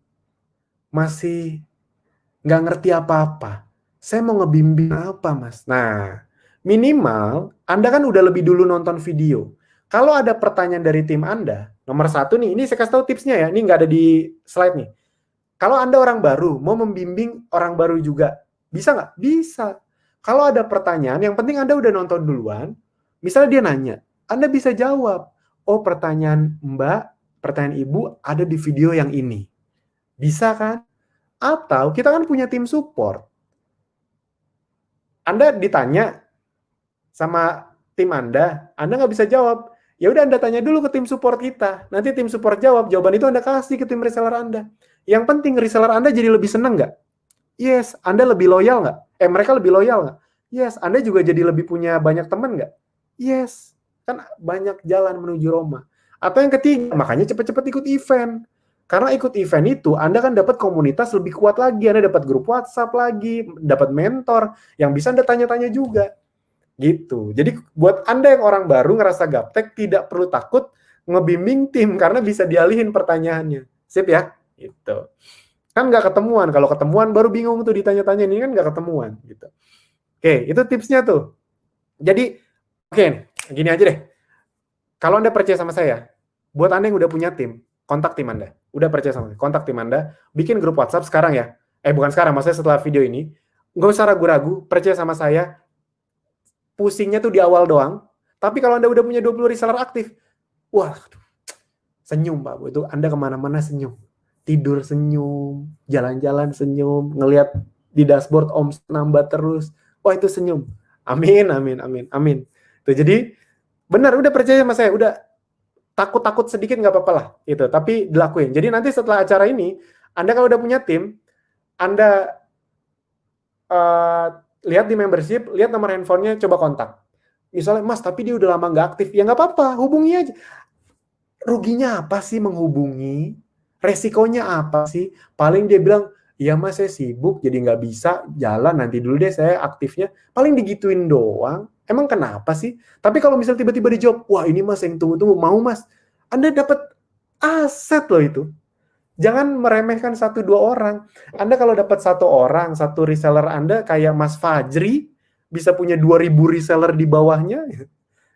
nggak ngerti apa-apa. Saya mau ngebimbing apa, Mas? Nah, minimal Anda kan udah lebih dulu nonton video. Kalau ada pertanyaan dari tim Anda, nomor satu nih, ini saya kasih tahu tipsnya ya, ini nggak ada di slide nih. Kalau Anda orang baru, mau membimbing orang baru juga, bisa nggak? Bisa. Kalau ada pertanyaan, yang penting Anda udah nonton duluan, misalnya dia nanya, Anda bisa jawab, oh pertanyaan Mbak, pertanyaan Ibu ada di video yang ini. Bisa kan? Atau kita kan punya tim support. Anda ditanya sama tim Anda nggak bisa jawab. Ya udah Anda tanya dulu ke tim support kita. Nanti tim support jawab, jawaban itu Anda kasih ke tim reseller Anda. Yang penting reseller Anda jadi lebih seneng nggak? Yes. Anda lebih loyal nggak? Mereka lebih loyal nggak? Yes. Anda juga jadi lebih punya banyak teman nggak? Yes. Kan banyak jalan menuju Roma. Atau yang ketiga, makanya cepat-cepat ikut event. Karena ikut event itu, Anda kan dapat komunitas lebih kuat lagi. Anda dapat grup WhatsApp lagi, dapat mentor, yang bisa Anda tanya-tanya juga. Gitu. Jadi buat Anda yang orang baru ngerasa gaptek, tidak perlu takut ngebimbing tim, karena bisa dialihin pertanyaannya. Sip ya? Gitu. Kan nggak ketemuan. Kalau ketemuan baru bingung tuh ditanya-tanya, ini kan nggak ketemuan. Gitu. Oke, itu tipsnya tuh. Jadi, oke, gini aja deh. Kalau Anda percaya sama saya, buat Anda yang udah punya tim, kontak tim Anda. Udah percaya sama saya, kontak tim Anda, bikin grup WhatsApp sekarang ya. Bukan sekarang, maksudnya setelah video ini. Nggak usah ragu-ragu, percaya sama saya, pusingnya tuh di awal doang. Tapi kalau Anda udah punya 20 reseller aktif, wah, senyum Pak Bu. Itu Anda kemana-mana senyum. Tidur senyum, jalan-jalan senyum, ngelihat di dashboard Om nambah terus. Wah, itu senyum. Amin. Tuh, jadi benar, udah percaya sama saya, udah takut-takut sedikit nggak apa-apa lah, gitu. Tapi dilakuin. Jadi nanti setelah acara ini, Anda kalau udah punya tim, Anda lihat di membership, lihat nomor handphonenya, coba kontak. Misalnya, Mas, tapi dia udah lama nggak aktif. Ya nggak apa-apa, hubungi aja. Ruginya apa sih menghubungi? Resikonya apa sih? Paling dia bilang, iya Mas, saya sibuk, jadi nggak bisa jalan, nanti dulu deh saya aktifnya. Paling digituin doang. Emang kenapa sih? Tapi kalau misal tiba-tiba dijawab, wah ini Mas yang tunggu-tunggu, mau Mas? Anda dapat aset loh itu. Jangan meremehkan 1-2 orang. Anda kalau dapat 1 orang, 1 reseller Anda kayak Mas Fajri, bisa punya 2.000 reseller di bawahnya.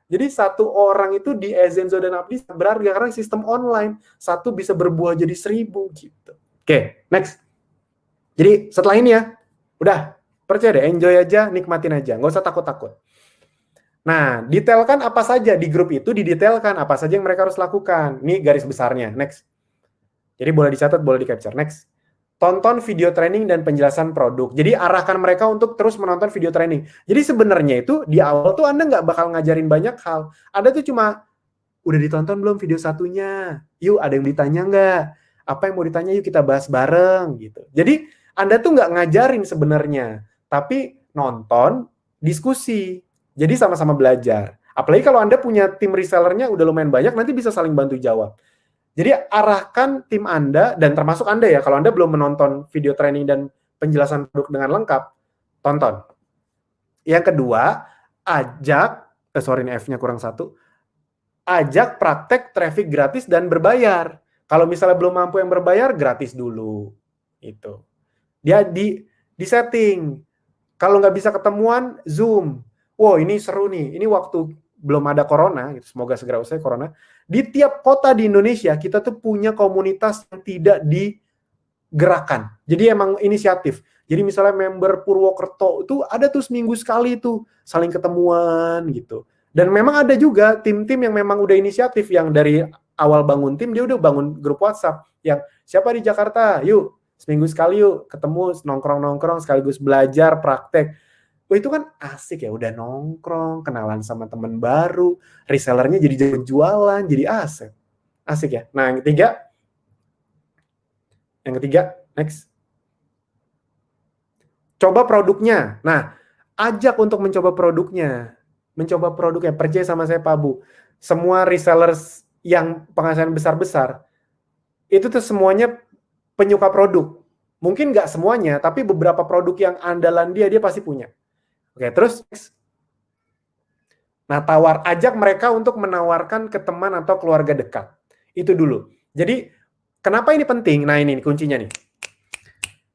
Jadi 1 orang itu di Zenzo dan Abdi berharga karena sistem online. 1 bisa berbuah jadi 1.000 gitu. Oke, next. Jadi setelah ini ya, udah percaya deh, enjoy aja, nikmatin aja, nggak usah takut-takut. Nah, detailkan apa saja di grup itu, didetailkan apa saja yang mereka harus lakukan. Ini garis besarnya. Next. Jadi boleh dicatat, boleh di-capture. Next. Tonton video training dan penjelasan produk. Jadi arahkan mereka untuk terus menonton video training. Jadi sebenarnya itu di awal tuh Anda nggak bakal ngajarin banyak hal. Anda tuh cuma, udah ditonton belum video satunya? Yuk, ada yang ditanya nggak? Apa yang mau ditanya? Yuk kita bahas bareng gitu. Jadi Anda tuh nggak ngajarin sebenarnya, tapi nonton, diskusi. Jadi sama-sama belajar. Apalagi kalau Anda punya tim resellernya udah lumayan banyak, nanti bisa saling bantu jawab. Jadi arahkan tim Anda, dan termasuk Anda ya, kalau Anda belum menonton video training dan penjelasan produk dengan lengkap, tonton. Yang kedua, F-nya kurang satu, ajak praktek traffic gratis dan berbayar. Kalau misalnya belum mampu yang berbayar, gratis dulu. Itu. Dia di setting. Kalau nggak bisa ketemuan, Zoom. Wow, ini seru nih. Ini waktu belum ada corona, semoga segera usai corona. Di tiap kota di Indonesia, kita tuh punya komunitas yang tidak digerakkan. Jadi emang inisiatif. Jadi misalnya member Purwokerto itu ada tuh seminggu sekali tuh saling ketemuan gitu. Dan memang ada juga tim-tim yang memang udah inisiatif, yang dari awal bangun tim dia udah bangun grup WhatsApp yang siapa di Jakarta, yuk seminggu sekali yuk ketemu, nongkrong-nongkrong sekaligus belajar praktek. Wah, itu kan asik ya, udah nongkrong, kenalan sama teman baru, resellernya jadi jualan, jadi aset. Asik ya. Nah, yang ketiga, next. Coba produknya. Nah, ajak untuk mencoba produknya. Percaya sama saya Pak Bu. Semua resellers yang penghasilan besar-besar, itu tuh semuanya penyuka produk. Mungkin nggak semuanya, tapi beberapa produk yang andalan dia pasti punya. Oke, terus nah, ajak mereka untuk menawarkan ke teman atau keluarga dekat. Itu dulu. Jadi, kenapa ini penting? Nah, ini kuncinya nih.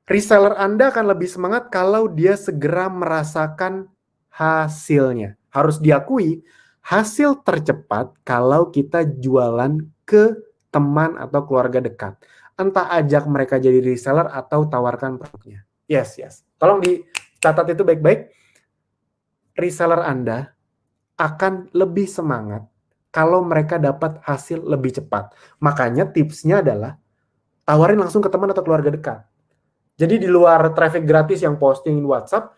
Reseller Anda akan lebih semangat kalau dia segera merasakan hasilnya. Harus diakui, hasil tercepat kalau kita jualan ke teman atau keluarga dekat. Entah ajak mereka jadi reseller atau tawarkan produknya. Yes. Tolong dicatat itu baik-baik. Reseller Anda akan lebih semangat kalau mereka dapat hasil lebih cepat. Makanya tipsnya adalah tawarin langsung ke teman atau keluarga dekat. Jadi di luar traffic gratis yang posting WhatsApp,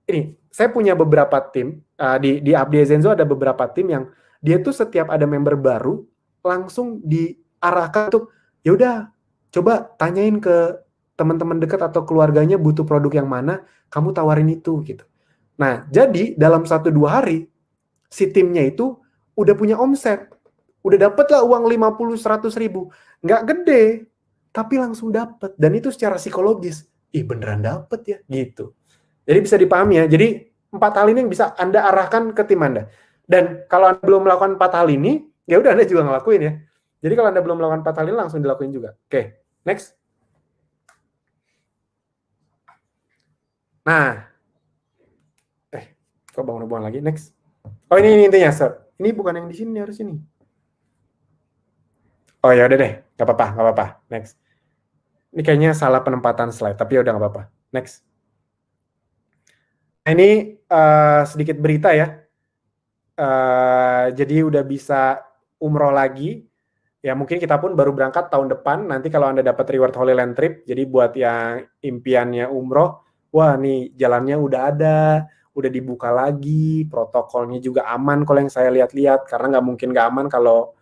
ini saya punya beberapa tim di Abdi Zenzo, ada beberapa tim yang dia tuh setiap ada member baru langsung diarahkan untuk ya udah coba tanyain ke teman-teman dekat atau keluarganya butuh produk yang mana, kamu tawarin itu gitu. Nah, jadi dalam 1-2 hari si timnya itu udah punya omset, udah dapet lah uang 50-100 ribu, nggak gede, tapi langsung dapet, dan itu secara psikologis, beneran dapet ya, gitu. Jadi bisa dipahami ya, jadi 4 hal ini yang bisa Anda arahkan ke tim Anda. Dan kalau Anda belum melakukan 4 hal ini, ya udah Anda juga ngelakuin ya. Jadi kalau Anda belum melakukan 4 hal ini, langsung dilakuin juga. Oke, next. Nah, kok bangun lagi, next. Oh, ini intinya, sir. Ini bukan yang di sini, harus ini. Oh ya udah deh, nggak apa-apa. Next. Ini kayaknya salah penempatan slide, tapi ya udah nggak apa-apa. Next. Nah, ini sedikit berita ya. Jadi udah bisa umroh lagi. Ya mungkin kita pun baru berangkat tahun depan. Nanti kalau Anda dapat reward Holy Land Trip, jadi buat yang impiannya umroh, wah nih jalannya udah ada, udah dibuka lagi, protokolnya juga aman kalau yang saya lihat-lihat, karena nggak mungkin nggak aman kalau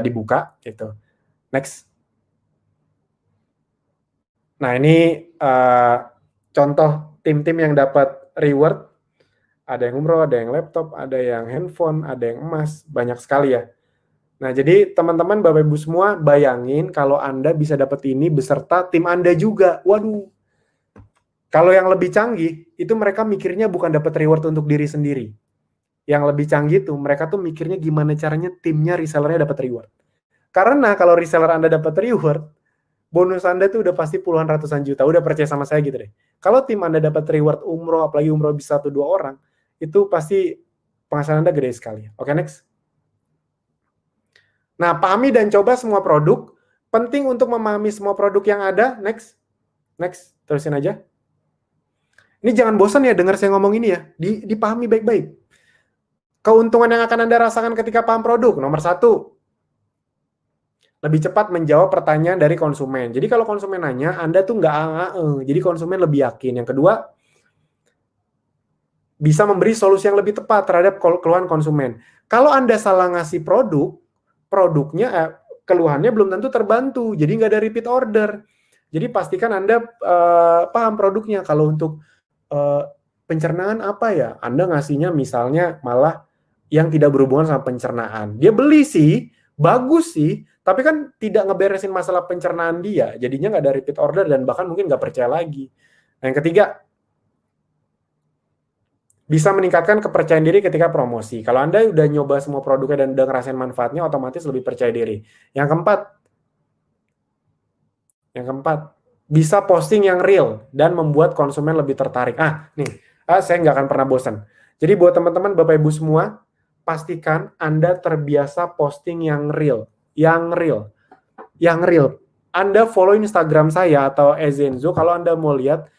dibuka gitu. Next. Nah, ini contoh tim-tim yang dapat reward. Ada yang umroh, ada yang laptop, ada yang handphone, ada yang emas, banyak sekali ya. Nah, jadi teman-teman, Bapak Ibu semua, bayangin kalau Anda bisa dapat ini beserta tim Anda juga. Waduh. Kalau yang lebih canggih, itu mereka mikirnya bukan dapat reward untuk diri sendiri. Yang lebih canggih tuh, mereka tuh mikirnya gimana caranya timnya, resellernya dapat reward. Karena kalau reseller Anda dapat reward, bonus Anda tuh udah pasti puluhan ratusan juta. Udah percaya sama saya gitu deh. Kalau tim Anda dapat reward umroh, apalagi umroh bisa 1-2 orang, itu pasti penghasilan Anda gede sekali. Oke, next. Nah, pahami dan coba semua produk. Penting untuk memahami semua produk yang ada. Next. Terusin aja. Ini jangan bosan ya dengar saya ngomong ini ya. Dipahami baik-baik. Keuntungan yang akan Anda rasakan ketika paham produk. Nomor 1, lebih cepat menjawab pertanyaan dari konsumen. Jadi kalau konsumen nanya, Anda tuh nggak jadi konsumen lebih yakin. Yang kedua, bisa memberi solusi yang lebih tepat terhadap keluhan konsumen. Kalau Anda salah ngasih produknya, keluhannya belum tentu terbantu, jadi nggak ada repeat order. Jadi pastikan Anda paham produknya. Kalau untuk pencernaan apa ya? Anda ngasihnya misalnya malah yang tidak berhubungan sama pencernaan. Dia beli sih, bagus sih, tapi kan tidak ngeberesin masalah pencernaan dia. Jadinya nggak ada repeat order dan bahkan mungkin nggak percaya lagi. Nah, yang ketiga, bisa meningkatkan kepercayaan diri ketika promosi. Kalau Anda udah nyoba semua produknya dan udah ngerasain manfaatnya, otomatis lebih percaya diri. Yang keempat, bisa posting yang real dan membuat konsumen lebih tertarik. Saya nggak akan pernah bosan. Jadi buat teman-teman, Bapak Ibu semua, pastikan Anda terbiasa posting yang real. Anda follow Instagram saya atau Ezenzo, kalau Anda mau lihat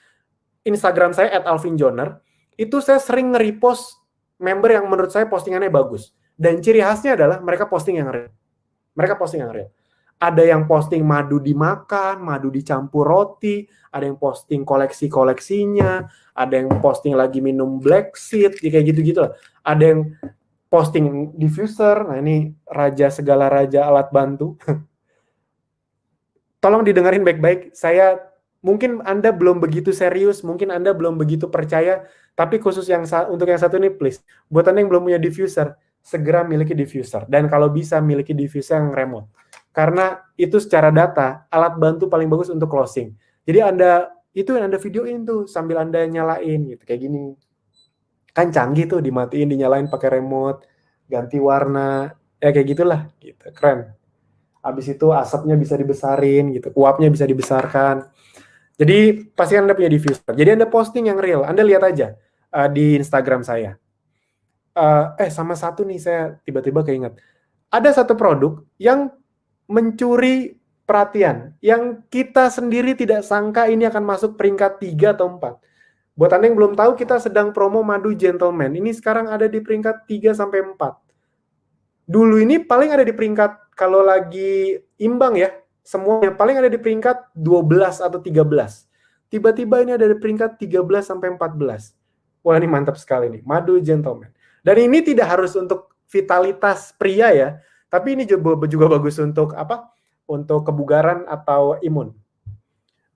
Instagram saya @alvinjoner, itu saya sering nge-repost member yang menurut saya postingannya bagus. Dan ciri khasnya adalah mereka posting yang real. Ada yang posting madu dimakan, madu dicampur roti, ada yang posting koleksi-koleksinya, ada yang posting lagi minum black seed, kayak gitu-gitu lah. Ada yang posting diffuser, nah ini raja segala raja alat bantu. Tolong didengarin baik-baik, mungkin Anda belum begitu serius, mungkin Anda belum begitu percaya, tapi khusus untuk yang satu ini, please, buat Anda yang belum punya diffuser, segera miliki diffuser. Dan kalau bisa, miliki diffuser yang remote. Karena itu secara data, alat bantu paling bagus untuk closing. Jadi itu yang Anda videoin tuh, sambil Anda nyalain, gitu, kayak gini. Kan canggih tuh, dimatiin, dinyalain pakai remote, ganti warna, ya kayak gitulah, gitu, keren. Habis itu asapnya bisa dibesarin gitu, uapnya bisa dibesarkan. Jadi pasti Anda punya diffuser. Jadi Anda posting yang real. Anda lihat aja di Instagram saya. Sama satu nih, saya tiba-tiba keinget. Ada satu produk yang mencuri perhatian, yang kita sendiri tidak sangka ini akan masuk peringkat 3 atau 4. Buat Anda yang belum tahu, kita sedang promo madu gentleman. Ini sekarang ada di peringkat 3 sampai 4. Dulu ini paling ada di peringkat, kalau lagi imbang ya, semuanya paling ada di peringkat 12 atau 13. Tiba-tiba ini ada di peringkat 13 sampai 14. Wah, ini mantap sekali nih, madu gentleman. Dan ini tidak harus untuk vitalitas pria ya, tapi ini juga bagus untuk apa? Untuk kebugaran atau imun.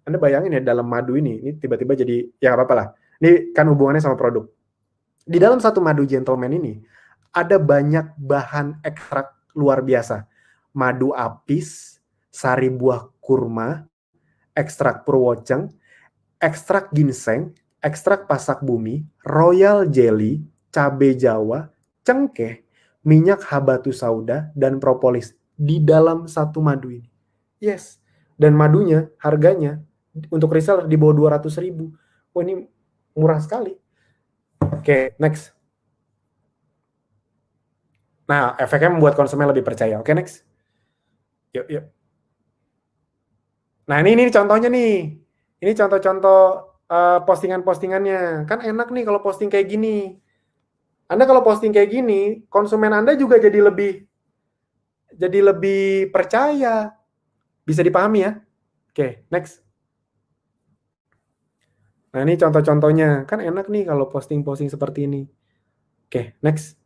Anda bayangin ya, dalam madu ini tiba-tiba jadi, ya apa-apa lah. Ini kan hubungannya sama produk. Di dalam satu madu gentleman ini, ada banyak bahan ekstrak luar biasa. Madu apis, sari buah kurma, ekstrak purwoceng, ekstrak ginseng, ekstrak pasak bumi, royal jelly, cabai jawa, cengkeh, minyak habatus sauda, dan propolis di dalam satu madu ini. Yes. Dan madunya, harganya untuk reseller di bawah 200.000. Wah, ini murah sekali. Oke, next. Nah, efeknya membuat konsumen lebih percaya. Oke, next. Yuk. Nah, ini contohnya nih. Ini contoh-contoh postingan-postingannya. Kan enak nih kalau posting kayak gini. Anda kalau posting kayak gini, konsumen Anda juga jadi lebih percaya. Bisa dipahami ya? Oke, next. Nah, ini contoh-contohnya. Kan enak nih kalau posting-posting seperti ini. Oke, next.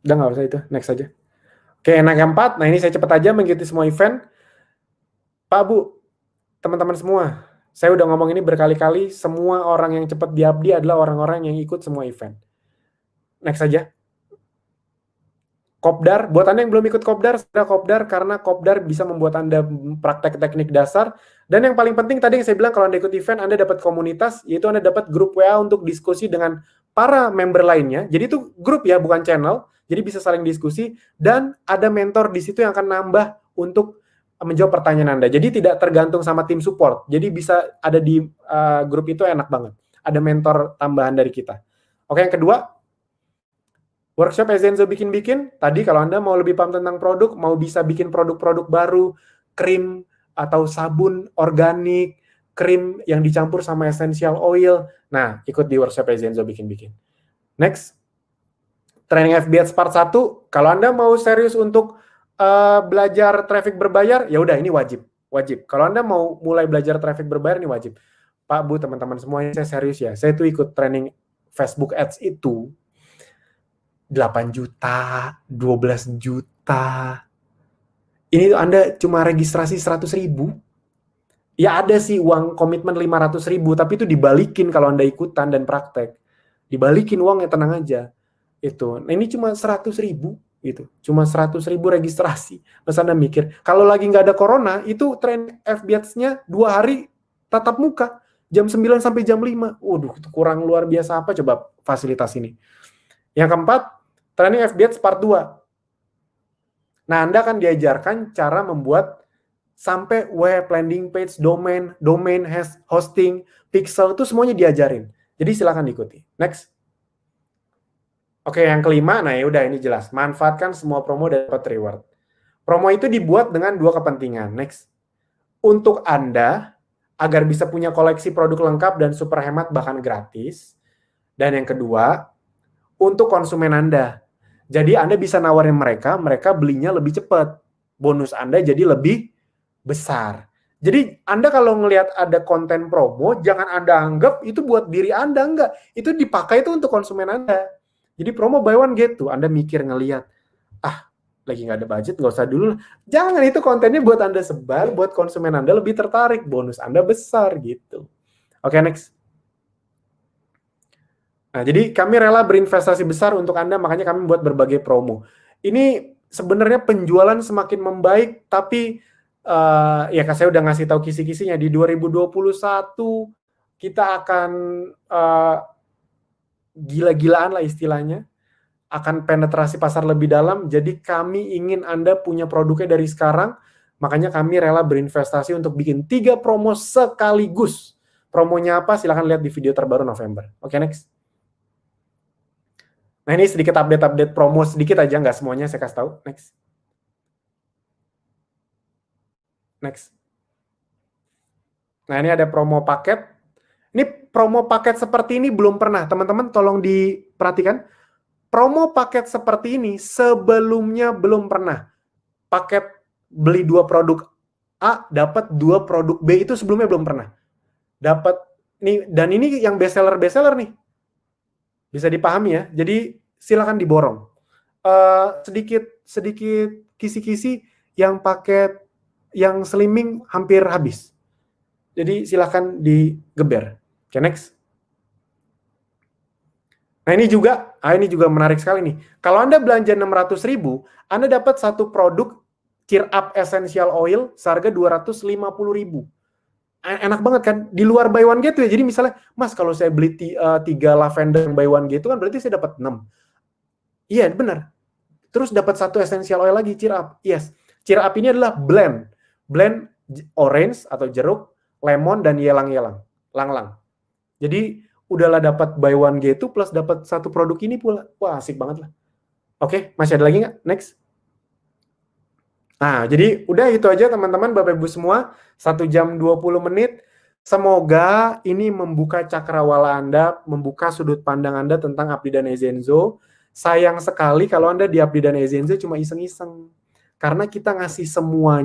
Udah nggak usah itu, next aja. Oke, yang keempat. Nah, ini saya cepat aja mengikuti semua event. Pak, Bu, teman-teman semua, saya udah ngomong ini berkali-kali, semua orang yang cepat diabdi adalah orang-orang yang ikut semua event. Next aja. Kopdar, buat Anda yang belum ikut Kopdar, segera Kopdar, karena Kopdar bisa membuat Anda praktek teknik dasar. Dan yang paling penting tadi yang saya bilang, kalau Anda ikut event, Anda dapat komunitas, yaitu Anda dapat grup WA untuk diskusi dengan para member lainnya. Jadi itu grup ya, bukan channel. Jadi bisa saling diskusi, dan ada mentor di situ yang akan nambah untuk menjawab pertanyaan Anda. Jadi tidak tergantung sama tim support. Jadi bisa ada di grup itu, enak banget. Ada mentor tambahan dari kita. Oke, yang kedua, workshop Ezenzo bikin-bikin. Tadi kalau Anda mau lebih paham tentang produk, mau bisa bikin produk-produk baru, krim atau sabun organik, krim yang dicampur sama essential oil. Nah, ikut di workshop Ezenzo bikin-bikin. Next. Training FB Ads part 1. Kalau Anda mau serius untuk belajar traffic berbayar, ya udah, ini wajib. Kalau Anda mau mulai belajar traffic berbayar, ini wajib. Pak, Bu, teman-teman semuanya, saya serius ya. Saya tuh ikut training Facebook Ads itu 8 juta, 12 juta. Ini Anda cuma registrasi 100.000. Ya ada sih uang komitmen 500.000, tapi itu dibalikin kalau Anda ikutan dan praktek. Dibalikin uangnya, tenang aja. Itu. Nah, ini cuma 100.000 gitu. Cuma 100.000 registrasi. Mas Anda mikir, kalau lagi nggak ada corona, itu tren FBATS-nya 2 hari tatap muka. Jam 9 sampai jam 5. Waduh, itu kurang luar biasa apa coba fasilitas ini. Yang keempat, training FBATS part 2. Nah, Anda akan diajarkan cara membuat sampai web, landing page, domain, hosting, pixel, itu semuanya diajarin. Jadi silakan diikuti. Next. Oke, yang kelima, nah ya udah ini jelas. Manfaatkan semua promo dan dapat reward. Promo itu dibuat dengan 2 kepentingan. Next. Untuk Anda, agar bisa punya koleksi produk lengkap dan super hemat bahkan gratis. Dan yang kedua, untuk konsumen Anda. Jadi Anda bisa nawarin mereka belinya lebih cepat. Bonus Anda jadi lebih besar. Jadi Anda kalau ngelihat ada konten promo, jangan Anda anggap itu buat diri Anda, enggak. Itu dipakai itu untuk konsumen Anda. Jadi promo buy one get two, Anda mikir ngelihat, lagi nggak ada budget, nggak usah dulu. Jangan, itu kontennya buat Anda sebar, buat konsumen Anda lebih tertarik, bonus Anda besar gitu. Oke, next. Nah, jadi kami rela berinvestasi besar untuk Anda, makanya kami buat berbagai promo. Ini sebenarnya penjualan semakin membaik, tapi ya saya udah ngasih tahu kisi-kisinya. Di 2021 kita akan gila-gilaan lah istilahnya, akan penetrasi pasar lebih dalam. Jadi kami ingin Anda punya produknya dari sekarang, makanya kami rela berinvestasi untuk bikin 3 promo sekaligus. Promonya apa? Silahkan lihat di video terbaru November. Oke, next. Nah, ini sedikit update promo, sedikit aja, nggak semuanya saya kasih tahu. Next. Next. Nah, ini ada promo paket. Ini promo paket seperti ini belum pernah. Teman-teman tolong diperhatikan. Promo paket seperti ini sebelumnya belum pernah. Paket beli 2 produk A, dapat 2 produk B, itu sebelumnya belum pernah. Dapat nih, dan ini yang bestseller nih. Bisa dipahami ya. Jadi silakan diborong. Sedikit kisi-kisi yang paket yang slimming hampir habis. Jadi silakan digeber. Oke, next. Nah, ini juga menarik sekali nih. Kalau Anda belanja 600.000, Anda dapat 1 produk Cheer Up Essential Oil seharga 250.000. Enak banget kan? Di luar buy one get two ya. Jadi misalnya, Mas, kalau saya beli 3 lavender buy one get two kan berarti saya dapat 6. Iya, benar. Terus dapat 1 essential oil lagi, Cheer Up. Yes. Cheer Up ini adalah blend orange atau jeruk, lemon, dan lang-lang. Jadi udahlah dapat buy one get two plus dapat 1 produk ini pula. Wah, asik banget lah. Oke, masih ada lagi nggak? Next. Nah, jadi udah itu aja teman-teman, Bapak Ibu semua. 1 jam 20 menit. Semoga ini membuka cakrawala Anda, membuka sudut pandang Anda tentang Abdi dan Ezenzo. Sayang sekali kalau Anda di Abdi dan Ezenzo cuma iseng-iseng. Karena kita ngasih semua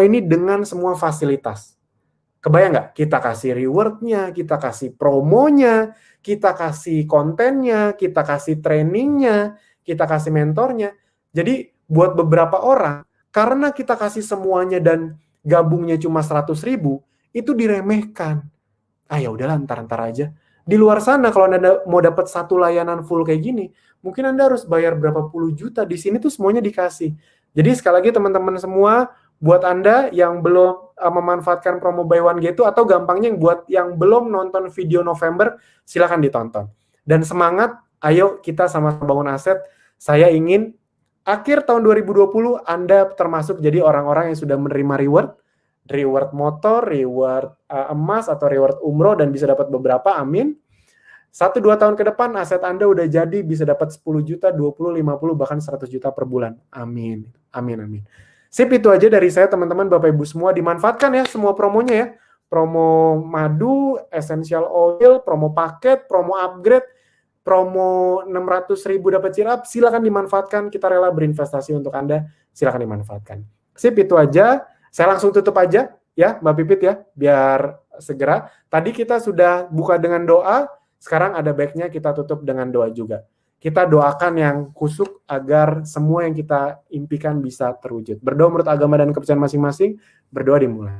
ini dengan semua fasilitas. Kebayang nggak? Kita kasih reward-nya, kita kasih promonya, kita kasih kontennya, kita kasih trainingnya, kita kasih mentornya. Jadi buat beberapa orang, karena kita kasih semuanya dan gabungnya cuma 100.000, itu diremehkan. Ya udahlah, ntar aja. Di luar sana kalau Anda mau dapat 1 layanan full kayak gini, mungkin Anda harus bayar berapa puluh juta. Di sini tuh semuanya dikasih. Jadi sekali lagi teman-teman semua, buat Anda yang belum memanfaatkan promo buy one get two, atau gampangnya buat yang belum nonton video November, silakan ditonton. Dan semangat, ayo kita sama-sama bangun aset. Saya ingin akhir tahun 2020 Anda termasuk jadi orang-orang yang sudah menerima reward motor, reward emas, atau reward umroh, dan bisa dapat beberapa, amin. 1-2 tahun ke depan aset Anda udah jadi bisa dapat 10 juta, 20, 50, bahkan 100 juta per bulan. Amin. Amin. Sip, itu aja dari saya teman-teman, Bapak Ibu semua. Dimanfaatkan ya semua promonya ya. Promo madu, essential oil, promo paket, promo upgrade, promo 600.000 dapat cheer up, silakan dimanfaatkan. Kita rela berinvestasi untuk Anda, silakan dimanfaatkan. Sip, itu aja. Saya langsung tutup aja ya, Mbak Pipit ya, biar segera. Tadi kita sudah buka dengan doa, sekarang ada baiknya kita tutup dengan doa juga. Kita doakan yang kusuk agar semua yang kita impikan bisa terwujud. Berdoa menurut agama dan kepercayaan masing-masing, berdoa dimulai.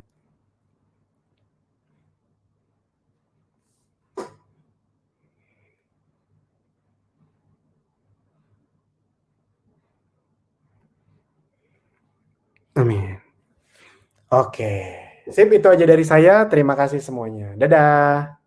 Amin. Oke. Sip, itu aja dari saya. Terima kasih semuanya. Dadah.